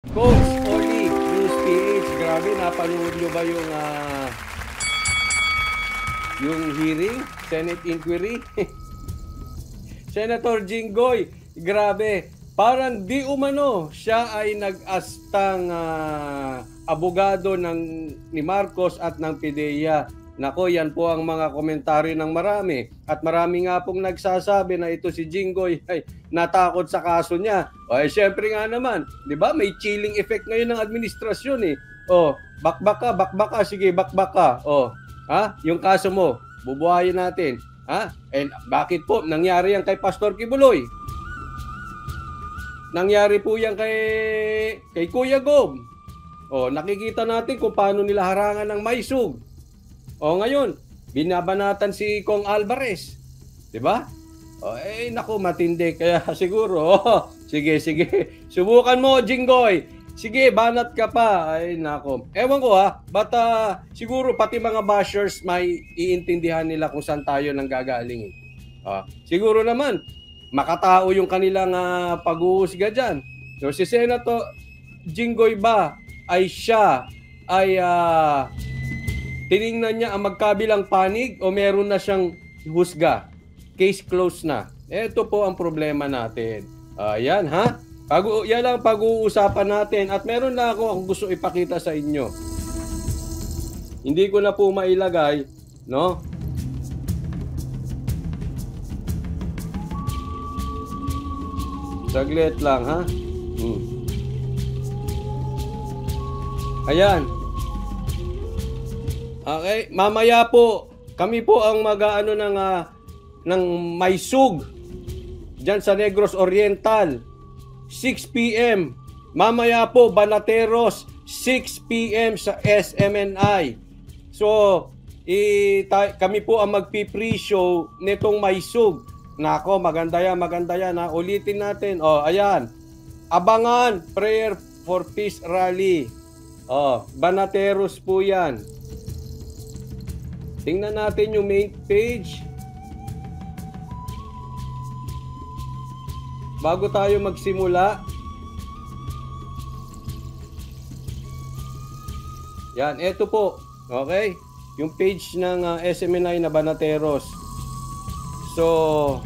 Coach Oli, News PH, grabe, napanood nyo ba yung hearing, Senate inquiry? Senator Jinggoy, grabe, parang di umano siya ay nag-astang abogado ni Marcos at ng PIDEA. Nako, yan po ang mga komentaryo ng marami. At marami nga pong nagsasabi na ito si Jinggoy ay natakot sa kaso niya. O, syempre nga naman, di ba? May chilling effect ngayon ng administrasyon eh. O, bakbak ka, sige, bakbak ka. O, yung kaso mo, bubuhayin natin. And bakit po? Nangyari yan kay Pastor Kibuloy. Nangyari po yan kay Kuya Gob. O, nakikita natin kung paano nila harangan ng maisug. O ngayon, binabanatan si Kong Alvarez. 'Di ba? O naku, matindi kaya siguro. Sige. Subukan mo, Jinggoy. Sige, banat ka pa. Ay nako. Ewan ko but siguro pati mga bashers may iintindihan nila kung saan tayo nanggagaling. Siguro naman makatao yung kanilang pag-uusga diyan. So si Senator Jinggoy ba ay siya ay tiningnan niya ang magkabilang panig o meron na siyang husga? Case closed na. Ito po ang problema natin. Yan yan lang pag-uusapan natin. At meron na ako gusto ipakita sa inyo. Hindi ko na po mailagay, no? Saglit lang, Ayan. Okay, mamaya po kami po ang mag-aano ng maisug diyan sa Negros Oriental 6 PM. Mamaya po Banateros 6 PM sa SMNI. So, kami po ang magpi-pre-show nitong maisug. Nako, maganda yan. Ulitin natin. Ayan. Abangan Prayer for Peace Rally. Banateros po yan. Tingnan natin yung main page. Bago tayo magsimula. Yan, eto po. Okay? Yung page ng SMNI na Banateros. So,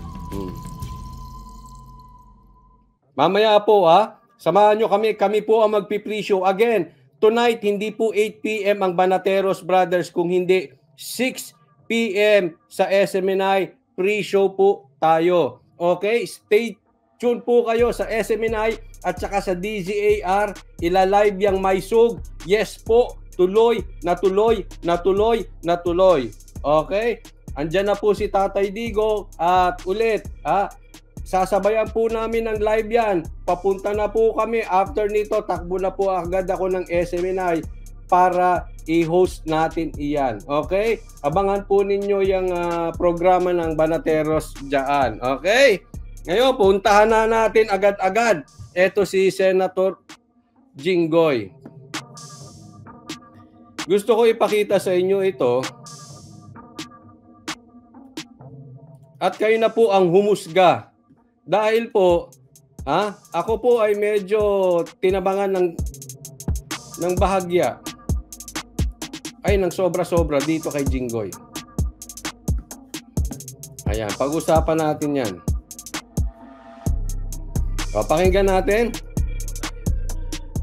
mamaya po samahan nyo kami. Kami po ang magpi-pre-show. Again, tonight, hindi po 8 PM ang Banateros Brothers, kung hindi 6 PM sa SMNI. Pre-show po tayo. Okay? Stay tuned po kayo sa SMNI at saka sa DZAR. Ila-live yung maisug. Yes po. Tuloy. Okay? Andyan na po si Tatay Digo. At ulit, sasabayan po namin ng live yan. Papunta na po kami. After nito, takbo na po agad ako ng SMNI para i-host natin iyan. Okay? Abangan po ninyo yung programa ng Banateros dyan. Okay? Ngayon, puntahan na natin agad-agad. Ito si Senator Jinggoy. Gusto ko ipakita sa inyo ito. At kayo na po ang humusga. Dahil po, ako po ay medyo tinabangan ng bahagya. Ay, ng sobra-sobra dito kay Jinggoy. Ayan, pag-usapan natin yan. Pakinggan natin.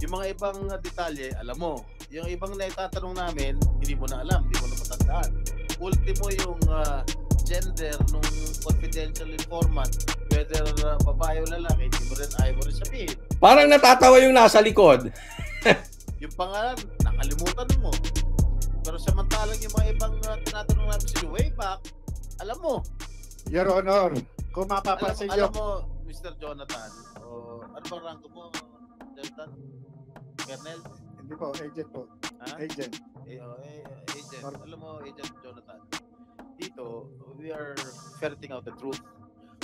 Yung mga ibang detalye, alam mo. Yung ibang naitatanong namin, hindi mo na alam, hindi mo na matandaan. Ultimo yung gender nung confidential informant, whether babae o lalaki, hindi mo rin ayaw mo rin sabihin. Parang natatawa yung nasa likod. Yung pangalan, nakalimutan mo. Pero samantalang yung mga ibang tinatanong namin sila way back, alam mo. Your Honor, kung mapapansin nyo. Alam mo, Mr. Jonathan, ano bang rango mo, Jonathan? Colonel? Hindi po, agent po. Agent. Agent. Alam mo, Agent Jonathan, dito, we are ferreting out the truth.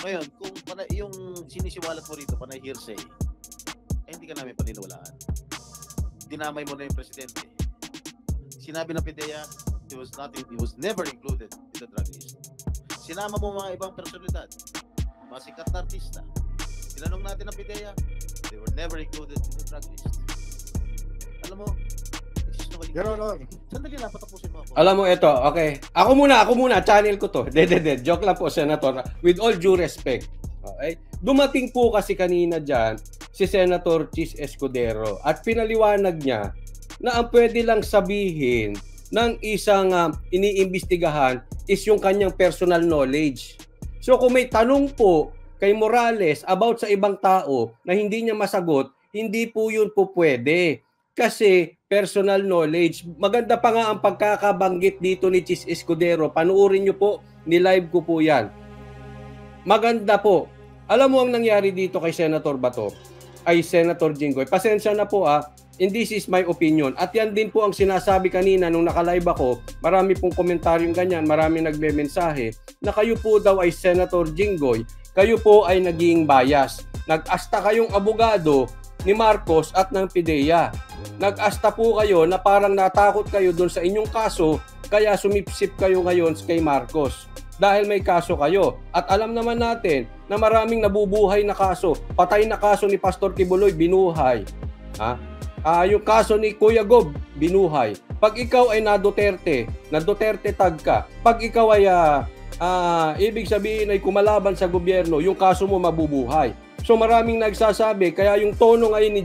Ngayon, kung yung sinisiwalat mo rito, panay hearsay, hindi ka namin paniniwalaan. Dinamay mo na yung presidente. Sinabi ng PIDEA, he was never included in the drug list. Sinama mo mga ibang personalidad, mga sikat na artista. Tinanong natin ng PIDEA, they were never included in the drug list. Alam mo, nagsisinungaling Your ka. Honor. Sandali lang, patapusin mo ako. Alam mo, ito, okay. Ako muna, channel ko to. Joke lang po, Senator. With all due respect. Okay? Dumating po kasi kanina dyan si Senator Chis Escudero at pinaliwanag niya na ang pwede lang sabihin ng isang iniimbestigahan is yung kanyang personal knowledge. So kung may tanong po kay Morales about sa ibang tao na hindi niya masagot, hindi po yun po pwede. Kasi personal knowledge. Maganda pa nga ang pagkakabanggit dito ni Chis Escudero. Panuorin niyo po, ni-live ko po yan. Maganda po. Alam mo ang nangyari dito kay Senator Bato, ay Senator Jinggoy. Pasensya na po and this is my opinion. At yan din po ang sinasabi kanina nung nakalive ako, marami pong komentaryong ganyan, marami nagme-mensahe, na kayo po daw ay Senator Jinggoy, kayo po ay naging bias. Nag-asta kayong abogado ni Marcos at ng PIDEA. Nag-asta po kayo na parang natakot kayo doon sa inyong kaso, kaya sumipsip kayo ngayon kay Marcos. Dahil may kaso kayo. At alam naman natin na maraming nabubuhay na kaso. Patay na kaso ni Pastor Kibuloy, binuhay. Yung kaso ni Kuya Gob, binuhay. Pag ikaw ay na Duterte tag ka. Pag ikaw ay ibig sabihin ay kumalaban sa gobyerno, yung kaso mo mabubuhay. So maraming nagsasabi, kaya yung tono ngayon ni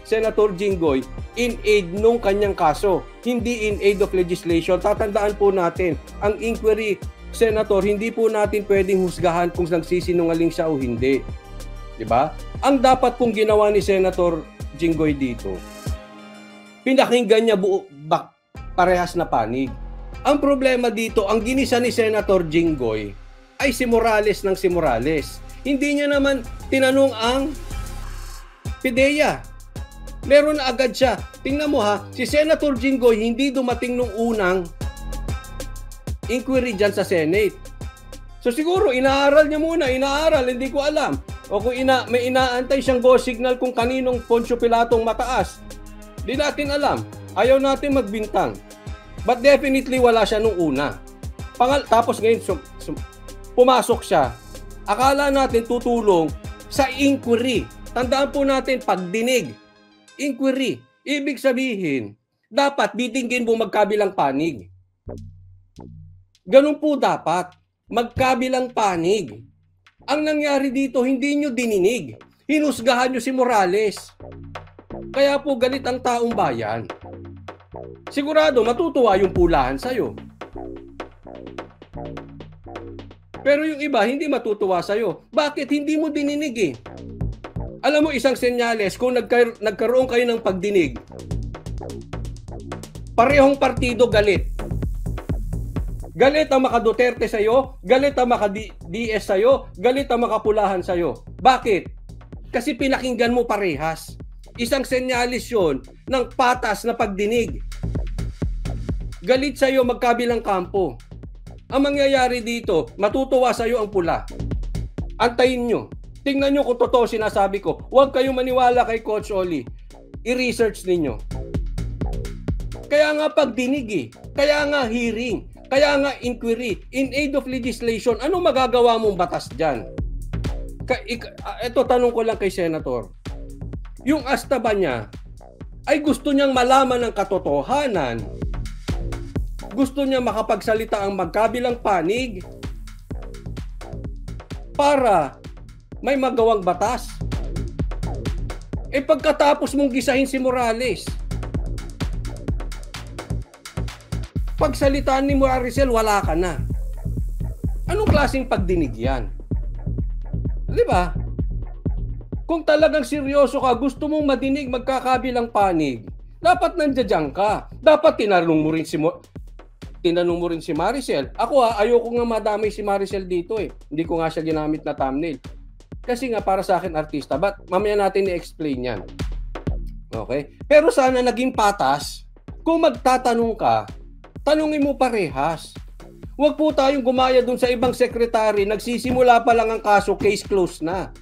Senator Jinggoy, in aid nung kanyang kaso, hindi in aid of legislation. Tatandaan po natin, ang inquiry, Senator, hindi po natin pwedeng husgahan kung nagsisinungaling siya o hindi. Diba? Ang dapat pong ginawa ni Senator Jinggoy dito, pinakinggan niya parehas na panig. Ang problema dito, ang ginisa ni Senator Jinggoy ay si Morales ng si Morales. Hindi niya naman tinanong ang PIDEA. Meron na agad siya. Tingnan mo si Senator Jinggoy hindi dumating nung unang inquiry dyan sa Senate. So siguro, inaaral niya muna, hindi ko alam. O kung may inaantay siyang go signal kung kaninong Poncio Pilatong mataas, di natin alam. Ayaw natin magbintang. But definitely wala siya nung una. Tapos ngayon, pumasok siya. Akala natin tutulong sa inquiry. Tandaan po natin, pagdinig. Inquiry. Ibig sabihin, dapat bitinggin mo magkabilang panig. Ganun po dapat. Magkabilang panig. Ang nangyari dito, hindi nyo dininig. Hinusgahan nyo si Morales. Kaya po galit ang taong bayan. Sigurado, matutuwa yung pulahan sa'yo. Pero yung iba, hindi matutuwa sa'yo. Bakit? Hindi mo dininig Alam mo, isang senyales, kung nagkaroon kayo ng pagdinig, parehong partido galit. Galit ang maka-Duterte sa'yo, galit ang maka-DS sa'yo, galit ang makapulahan sa'yo. Bakit? Kasi pinakinggan mo parehas. Isang senyalis yun ng patas na pagdinig. Galit sa'yo magkabilang kampo. Ang mangyayari dito, matutuwa sa'yo ang pula. Antayin nyo. Tingnan nyo kung totoo sinasabi ko. Huwag kayong maniwala kay Coach Oli. I-research ninyo. Kaya nga pagdinig Kaya nga hearing. Kaya nga inquiry, in aid of legislation, ano magagawa mong batas dyan? Ito tanong ko lang kay Senator. Yung asta ba niya ay gusto niyang malaman ng katotohanan? Gusto niya makapagsalita ang magkabilang panig para may magawang batas? Pagkatapos mong gisahin si Morales, pagsalitaan ni Maricel, wala ka na. Anong klaseng pagdinig yan? Di ba? Kung talagang seryoso ka, gusto mong madinig magkakabilang panig, dapat nandiyan ka. Dapat tinanong mo rin si Maricel. Ako ayoko nga madamay si Maricel dito Hindi ko nga siya ginamit na thumbnail. Kasi nga para sa akin artista. But mamaya natin i-explain yan. Okay? Pero sana naging patas, kung magtatanong ka, tanungin mo parehas. Huwag po tayong gumaya dun sa ibang sekretary, nagsisimula pa lang ang kaso, case closed na.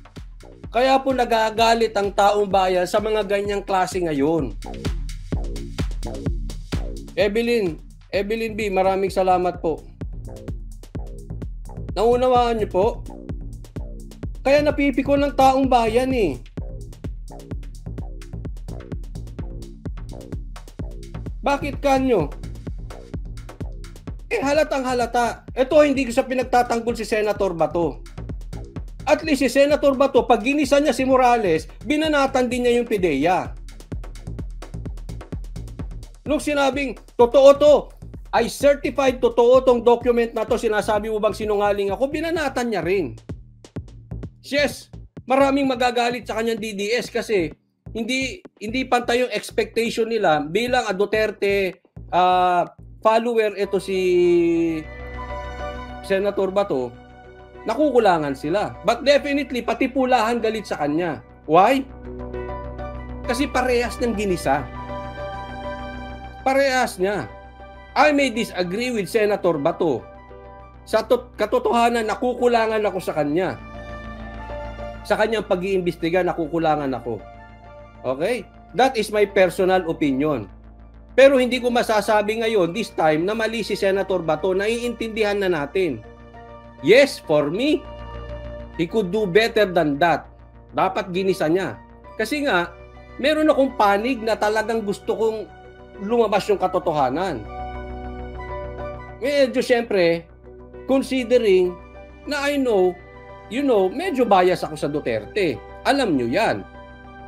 Kaya po nagagalit ang taong bayan sa mga ganyang klase ngayon. Evelyn B, maraming salamat po. Naunawaan niyo po? Kaya napipiko ng taong bayan Bakit kanyo? Halatang halata. Ito, hindi ko sa pinagtatanggol si Senator Bato. At least si Senator Bato, pag ginisa niya si Morales, binanatan din niya yung PIDEA. Nung sinabing, totoo to, I certified totoo tong document na to, sinasabi mo bang sinungaling ako, binanatan niya rin. Yes, maraming magagalit sa kanyang DDS kasi hindi pantay yung expectation nila bilang a Duterte follower ito si Senator Bato, nakukulangan sila. But definitely, pati pulahan galit sa kanya. Why? Kasi parehas ng ginisa. Parehas niya. I may disagree with Senator Bato. Sa katotohanan, nakukulangan ako sa kanya. Sa kanyang pag-iimbestiga, nakukulangan ako. Okay? That is my personal opinion. Pero hindi ko masasabi ngayon, this time, na mali si Senator Bato. Naiintindihan na natin. Yes, for me, he could do better than that. Dapat ginisa niya. Kasi nga, meron akong panig na talagang gusto kong lumabas yung katotohanan. Medyo syempre, considering na I know, medyo bias ako sa Duterte. Alam nyo yan.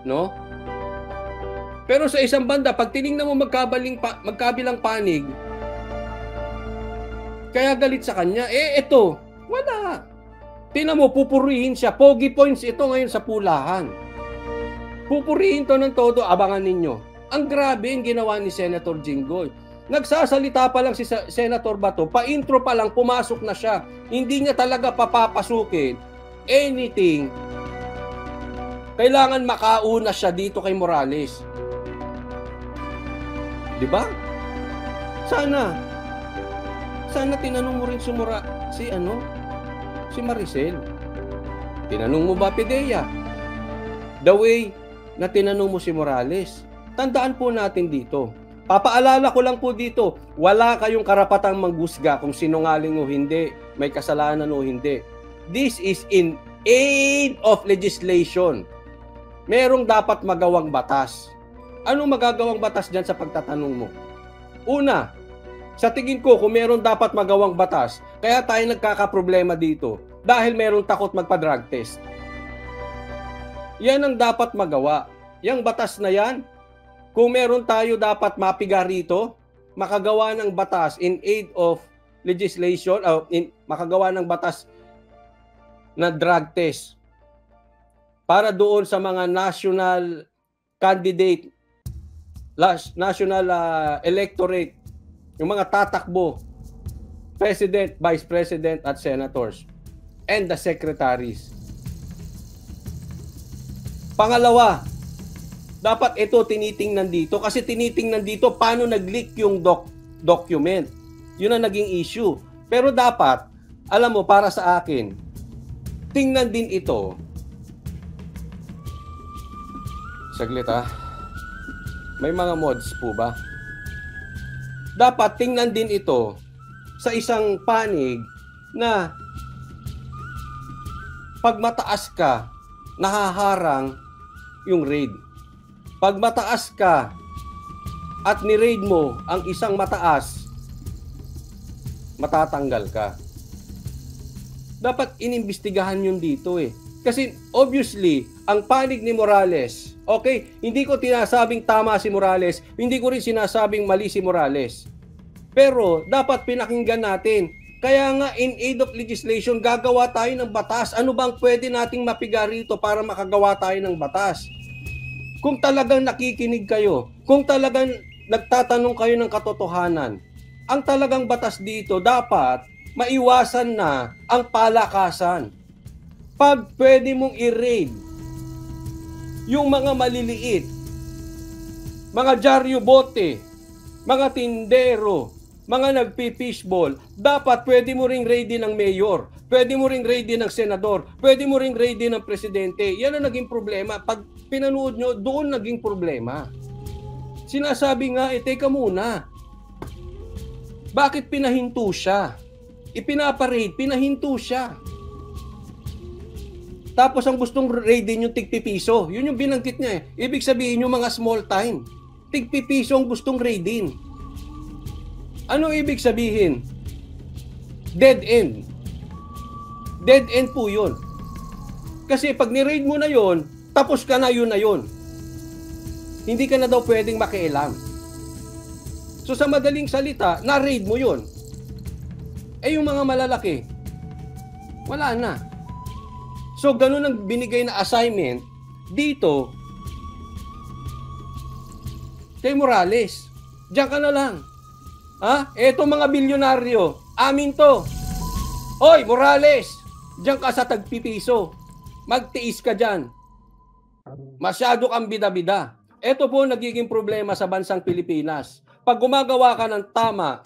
No? Pero sa isang banda, pag tinignan mo magkabilang panig, kaya galit sa kanya, ito, wala. Tingnan mo, pupurihin siya. Pogi points ito ngayon sa pulahan. Pupurihin to ng todo, abangan ninyo. Ang grabe yung ginawa ni Senator Jinggoy. Nagsasalita pa lang si Senator Bato, pa-intro pa lang, pumasok na siya. Hindi niya talaga papapasukin anything. Kailangan makauna siya dito kay Morales. Diba? Sana tinanong mo rin si Maricel. Tinanong mo ba PIDEA? The way na tinanong mo si Morales. Tandaan po natin dito. Papaalala ko lang po dito, wala kayong karapatang manghusga kung sinungaling o hindi, may kasalanan o hindi. This is in aid of legislation. Merong dapat magawang batas. Anong magagawang batas dyan sa pagtatanong mo? Una, sa tingin ko kung meron dapat magawang batas, kaya tayo nagkakaproblema dito dahil merong takot magpa-drug test. Yan ang dapat magawa. Yang batas na yan, kung meron tayo dapat mapiga rito, makagawa ng batas in aid of legislation, makagawa ng batas na drug test para doon sa mga national candidate, national electorate, yung mga tatakbo, president, vice president at senators, and the secretaries. Pangalawa, dapat ito tinitingnan dito kasi tinitingnan dito paano nag-leak yung document. Yun ang naging issue. Pero dapat, alam mo, para sa akin, tingnan din ito. Saglit ha. May mga mods po ba? Dapat tingnan din ito sa isang panig na pag mataas ka, nahaharang yung raid. Pag mataas ka at ni-raid mo ang isang mataas, matatanggal ka. Dapat inimbestigahan yun dito eh. Kasi obviously, ang panig ni Morales, okay, hindi ko tinasabing tama si Morales, hindi ko rin sinasabing mali si Morales. Pero dapat pinakinggan natin. Kaya nga in aid of legislation, gagawa tayo ng batas. Ano bang pwede nating mapiga rito para makagawa tayo ng batas? Kung talagang nakikinig kayo, kung talagang nagtatanong kayo ng katotohanan, ang talagang batas dito dapat maiwasan na ang palakasan. Pag pwede mong i-raid yung mga maliliit, mga dyaryo bote, mga tindero, mga nagpi-fishball, dapat pwede mo ring raidin ng mayor, pwede mo ring raidin ng senador, pwede mo ring raidin ng presidente. Yan ang naging problema. Pag pinanood nyo, doon naging problema. Sinasabi nga, teka muna. Bakit pinahinto siya? Ipinaparaid, pinahinto siya. Tapos ang gustong raidin yung tig-pipiso. Yun yung binanggit niya eh. Ibig sabihin yung mga small time. tig-pipiso ang gustong raidin. Ano ibig sabihin? Dead end. Dead end po yun. Kasi pag ni-raid mo na yun, tapos ka na yun na yun. Hindi ka na daw pwedeng makialam. So sa madaling salita, na-raid mo yun. Eh yung mga malalaki, wala na. So ganun ang binigay na assignment dito kay Morales. Diyan ka na lang. Ha? Eto mga bilyonaryo, amin to. Hoy, Morales, diyan ka sa tagpipiso. Magtiis ka dyan. Masyado kang bida-bida. Ito po nagiging problema sa bansang Pilipinas. Pag gumagawa ka ng tama,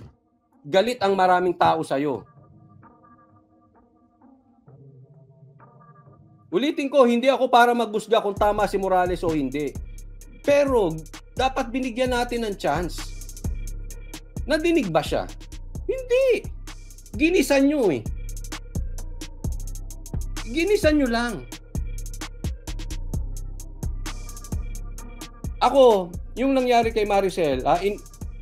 galit ang maraming tao sa'yo. Ulitin ko, hindi ako para maghusga kung tama si Morales o hindi. Pero, dapat binigyan natin ng chance. Nadinig ba siya? Hindi. Ginisan nyo eh. Ginisan nyo lang. Ako, yung nangyari kay Maricel,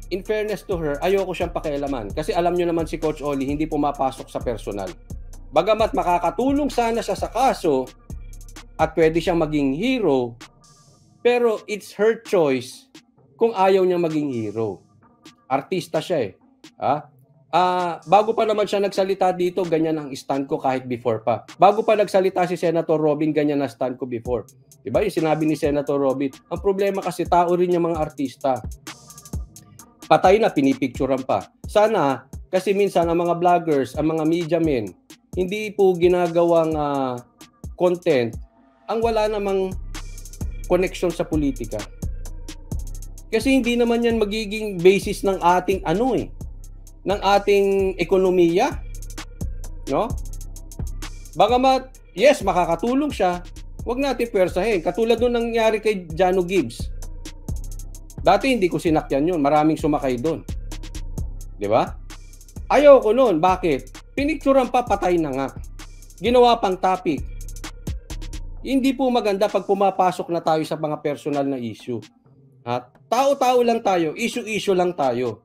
in fairness to her, ayoko siyang pakialaman. Kasi alam nyo naman si Coach Oli, hindi pumapasok sa personal. Bagamat makakatulong sana siya sa kaso at pwede siyang maging hero, pero it's her choice kung ayaw niya maging hero. Artista siya eh. Bago pa naman siya nagsalita dito, ganyan ang stand ko kahit before pa. Bago pa nagsalita si Senator Robin, ganyan ang stand ko before. Diba yung sinabi ni Senator Robin? Ang problema kasi tao rin yung mga artista. Patay na, pinipicturean pa. Sana, kasi minsan ang mga vloggers, ang mga media men, hindi po ginagawang content ang wala namang connection sa politika. Kasi hindi naman yan magiging basis ng ating ng ating ekonomiya, no? Bagamat yes, makakatulong siya, wag natin pwersahin. Katulad nung nangyari kay Jano Gibbs. Dati hindi ko sinakyan yun, maraming sumakay doon. 'Di ba? Ayaw ko noon. Bakit? Pinicturean pa, patay na nga. Ginawa pang topic. Hindi po maganda pag pumapasok na tayo sa mga personal na issue. At tao-tao lang tayo, issue-issue lang tayo.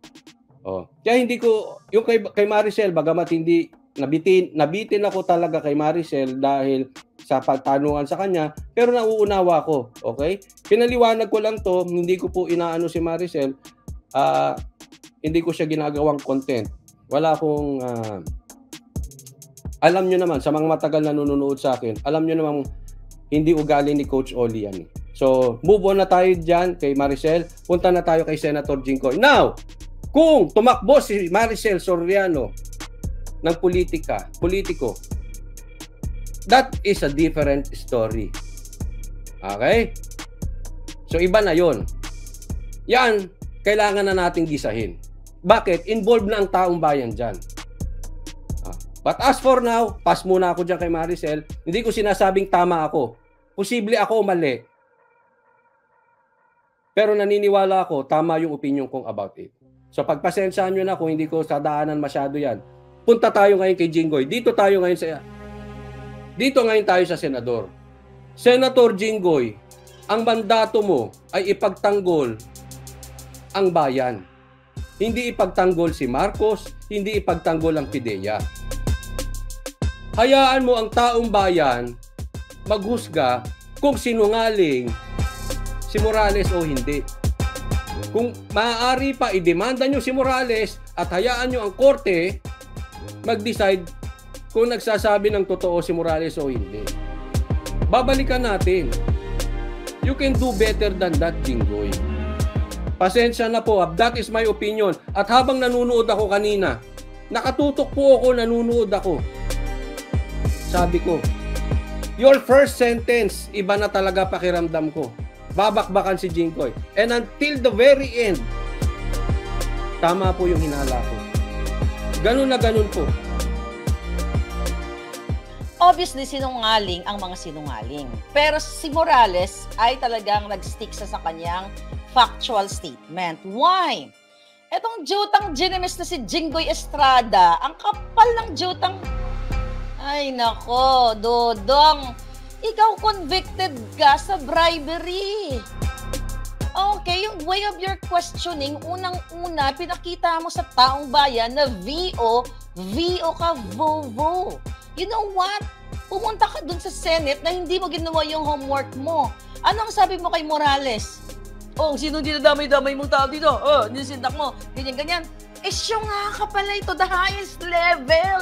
Kaya hindi ko, yung kay Maricel, bagamat hindi, nabitin ako talaga kay Maricel dahil sa pagtanungan sa kanya, pero nauunawa ko, okay? Pinaliwanag ko lang to, hindi ko po inaano si Maricel, hindi ko siya ginagawang content. Wala akong, alam nyo naman, sa mga matagal na nanonood sa akin, alam nyo naman, hindi ugali ni Coach Oli yan. So, move on na tayo dyan kay Maricel, punta na tayo kay Senator Jinggoy. Now, kung tumakbo si Maricel Soriano ng politiko, that is a different story. Okay? So, iba na yon. Yan, kailangan na nating gisahin. Bakit? Involved na ang taong bayan dyan. But as for now, pass muna ako dyan kay Maricel. Hindi ko sinasabing tama ako. Posible ako mali. Pero naniniwala ako, tama yung opinion kong about it. So pagpasensyahan nyo na kung hindi ko sadaanan masyado yan. Punta tayo ngayon kay Jinggoy. Dito ngayon tayo sa senador. Senator Jinggoy, ang mandato mo ay ipagtanggol ang bayan. Hindi ipagtanggol si Marcos, hindi ipagtanggol ang PIDEA. Hayaan mo ang taong bayan maghusga kung sinungaling si Morales o hindi. Kung maaari pa, idemanda nyo si Morales at hayaan nyo ang korte mag-decide kung nagsasabi ng totoo si Morales o hindi. Babalikan natin. You can do better than that, Jinggoy. Pasensya na po, that is my opinion. At habang nanunood ako kanina, nakatutok po ako, nanunood ako. Sabi ko, your first sentence, iba na talaga pakiramdam ko. Babakbakan si Jinggoy. And until the very end, tama po yung hinala ko. Ganun na ganun po. Obviously, sinungaling ang mga sinungaling. Pero si Morales ay talagang nag-stick sa kanyang factual statement. Why? Etong jutang ginimis na si Jinggoy Estrada, ang kapal ng jutang... Ay nako, Dodong, ikaw convicted ka sa bribery. Okay, yung way of your questioning, unang-una, pinakita mo sa taong bayan na VO ka, VO. You know what? Pumunta ka dun sa Senate na hindi mo ginawa yung homework mo. Anong sabi mo kay Morales? Oh, sino dinadamay-damay mong tao dito? Oh, nisindak mo. Ganyan-ganyan. Siya nga ka pala ito, the highest level.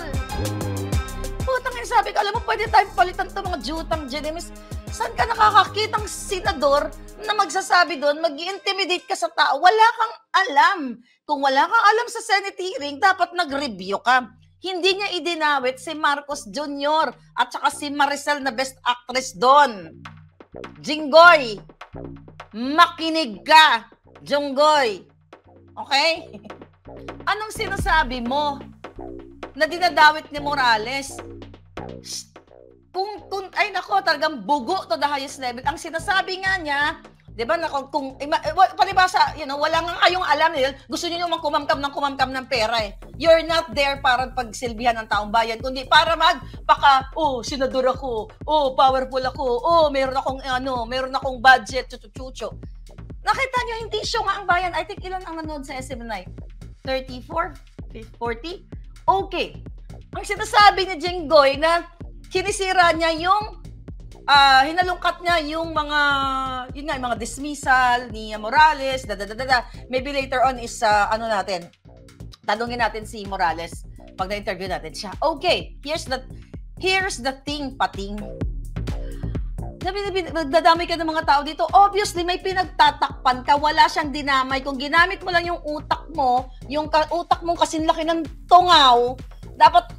Putang ina, sabi ko, alam mo, pwede tayong palitan ito mga jutang Jenimis. Saan ka nakakakitang senador na magsasabi doon, mag-intimidate ka sa tao? Wala kang alam. Kung wala kang alam sa Senate hearing, dapat nag-review ka. Hindi niya idinawit si Marcos Jr. at saka si Maricel na best actress doon. Jinggoy, makinig ka, Junggoy. Okay? Anong sinasabi mo na dinadawit ni Morales? Ay nako, talagang bugo to the highest level. Ang sinasabi nga niya, 'di ba, palibasa, wala nga kayong alam nila. Gusto niyo yung kumamkam ng pera eh. You're not there para pagsilbihan ng taong bayan, kundi para senador ako, powerful ako, meron akong budget, chuchucho. Nakita niyo, hindi show nga ang bayan. I think ilan ang nanood sa SM9? 34? 40? Okay. Ang sinasabi ni Jinggoy na kinisira niya yung hinalungkat niya yung mga dismissal ni Morales, Maybe later on is, tanungin natin si Morales pag na-interview natin siya. Okay, here's the thing, pating. Nagdadamay ka ng mga tao dito. Obviously, may pinagtatakpan ka. Wala siyang dinamay. Kung ginamit mo lang yung utak mo, yung utak mong kasinlaki ng tungaw, dapat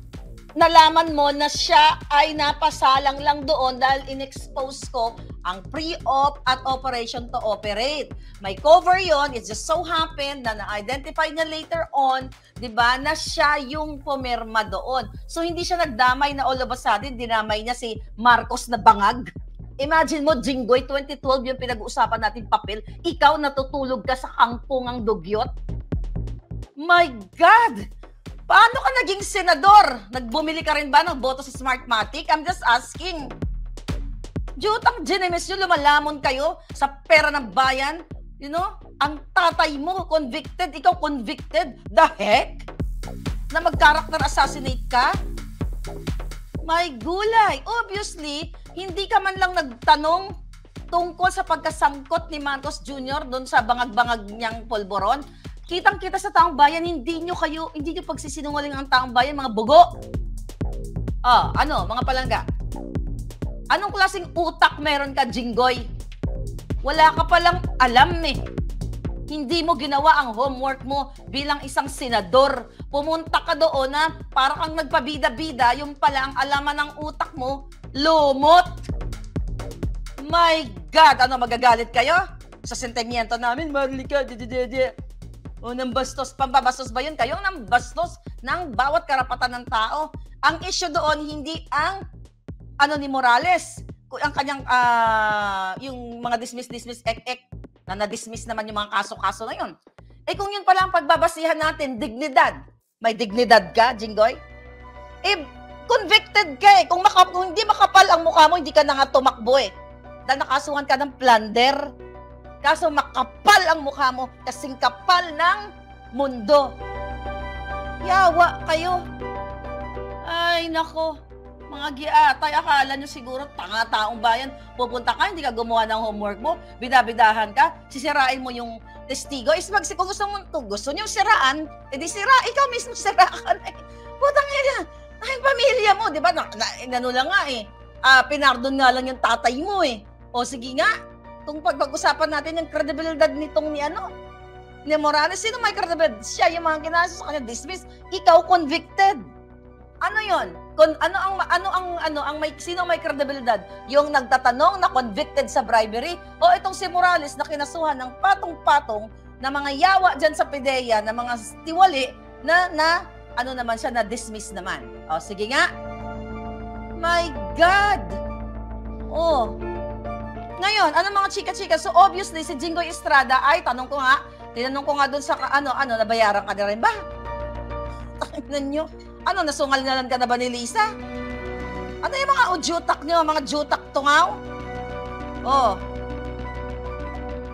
nalaman mo na siya ay napasalang lang doon dahil in-expose ko ang pre-op at operation to operate. May cover yon. It just so happened na na-identify niya later on, di ba, na siya yung pumirma doon. So, hindi siya nagdamay na all of a sudden, dinamay niya si Marcos na bangag. Imagine mo, Jinggoy, 2012 yung pinag-uusapan natin papel, ikaw natutulog ka sa kangpungang dugyot? My God! Paano ka naging senador? Nagbumili ka rin ba ng boto sa Smartmatic? I'm just asking. Jutang Jenimis yun, lumalamon kayo sa pera ng bayan. Ang tatay mo, convicted. Ikaw convicted. The heck? Na mag-character assassinate ka? My gulay. Obviously, hindi ka man lang nagtanong tungkol sa pagkasangkot ni Marcos Jr. doon sa bangag-bangag niyang polboron. Kitang-kita sa taong bayan, hindi nyo pagsisinungaling ang taong bayan, mga bugo. Mga palangga? Anong klaseng utak meron ka, Jinggoy? Wala ka palang alam eh. Hindi mo ginawa ang homework mo bilang isang senador. Pumunta ka doon na para kang nagpabida-bida, yung pala ang alaman ng utak mo, lumot. My God! Magagalit kayo? Sa sentimiento namin, Marlica, nang bastos, pambabastos ba yun? Kayong nang bastos ng bawat karapatan ng tao. Ang issue doon, hindi ang ni Morales. Ang kanyang, yung mga dismiss, na na-dismiss naman yung mga kaso-kaso na yun. Kung yun pala ang pagbabasihan natin, dignidad. May dignidad ka, Jinggoy? Convicted ka eh. Kung hindi makapal ang mukha mo, hindi ka na nga tumakbo eh. Dahil nakasuhan ka ng plunder. Kaso makapal ang mukha mo, kasing kapal ng mundo. Yawa kayo. Ay, nako. Mga giatay, akala nyo siguro tanga-taong bayan. Pupunta ka, hindi ka gumawa ng homework mo, bidabidahan ka, sisirain mo yung testigo. Kung gusto nyo siraan, edi ikaw mismo sira ka na eh. Putang ina, ay pamilya mo, di ba? Lang nga eh. Pinardon nga lang yung tatay mo eh. O sige nga, kung pag-usapan natin yung credibilidad nitong ni Morales, sino may credibilidad? Siya yung mga kinaso sa kanya dismiss, ikaw convicted. Ano yon? Sino may credibilidad? Yung nagtatanong na convicted sa bribery o itong si Morales na kinasuhan ng patong-patong na mga yawa dyan sa PIDEA, na mga tiwali na naman siya, na dismiss naman. O sige nga. My God! Ngayon, mga chika-chika? So obviously, si Jinggoy Estrada ay, tinanong ko nga doon sa nabayaran ka na rin ba? Tingnan nyo. Nasungal na lang ka na ba ni Lisa? Yung mga ujutak nyo, mga jutak tungaw?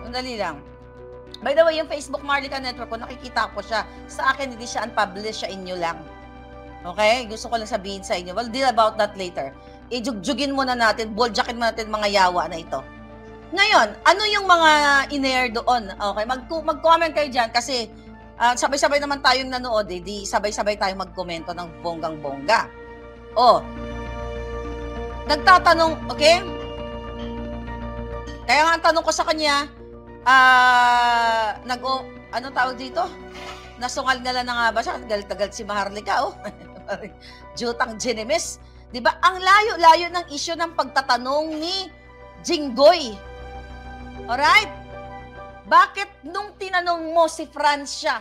Sandali lang. By the way, yung Facebook Marlica Network ko, nakikita ko siya. Sa akin, hindi siya unpublished, siya inyo lang. Okay? Gusto ko lang sabihin sa inyo. We'll deal about that later. Ijugjugin muna natin, boljakin muna natin mga yawa na ito. Ngayon, ano yung mga in-air doon? Okay, mag-comment kayo dyan kasi sabay-sabay naman tayong nanood di sabay-sabay tayong magkomento ng bonggang-bongga. Nagtatanong, okay? Kaya nga ang tanong ko sa kanya, ano tawag dito? Nasungal na nga ba siya? Galit si Maharlika, Jutang Ginemes. Diba? Ang layo-layo ng issue ng pagtatanong ni Jinggoy. Alright? Bakit nung tinanong mo si Francia,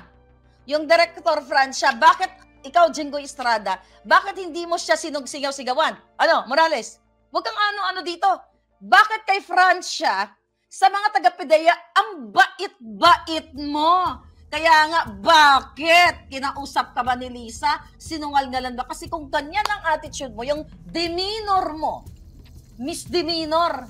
yung Director Francia, bakit ikaw, Jinggoy Estrada, bakit hindi mo siya sinugsigaw-sigawan? Ano, Morales? Huwag kang ano-ano dito. Bakit kay Francia, sa mga taga-PDEA, ang bait-bait mo? Kaya nga, bakit? Kinausap ka ba ni Lisa? Sinungal-ngalan ba? Kasi kung ganyan ang attitude mo, yung demeanor mo, misdemeanor,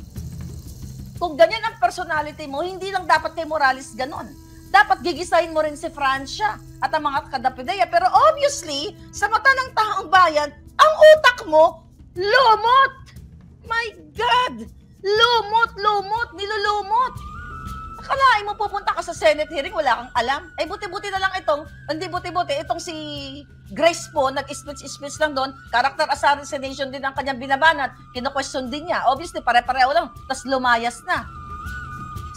kung ganyan ang personality mo, hindi lang dapat kay Morales ganon. Dapat gigisahin mo rin si Francia at ang mga taga-PDEA. Pero obviously, sa mata ng taong bayan, ang utak mo, lumot! My God! Lumot, nilulumot. Akalain mo pupunta ka sa Senate hearing, wala kang alam. Ay buti-buti na lang itong si Grace po, nag-speech lang doon, character assassination din ang kanyang binabanat, kino-question din niya. Obviously, pare-pareho lang, tas lumayas na.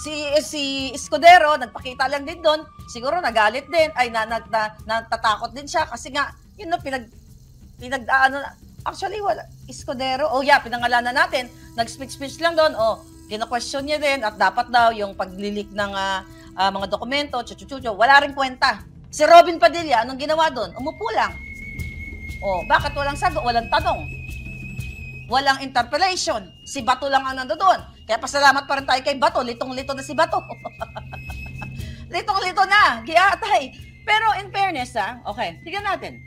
Si Escudero, nagpakita lang din doon, siguro nagalit din, ay natatakot din siya, kasi nga, yun na, actually, wala. Escudero, pinangalanan natin. Nag-speech lang doon. Kino-question niya din at dapat daw yung pag-leak ng mga dokumento, wala rin kwenta. Si Robin Padilla, anong ginawa doon? Umupo lang. Bakit walang sagot? Walang tanong. Walang interpellation. Si Bato lang ang nandoon. Kaya pasalamat pa rin tayo kay Bato. Litong-lito na si Bato. Litong-lito na. Giatay. Pero in fairness, okay, tignan natin.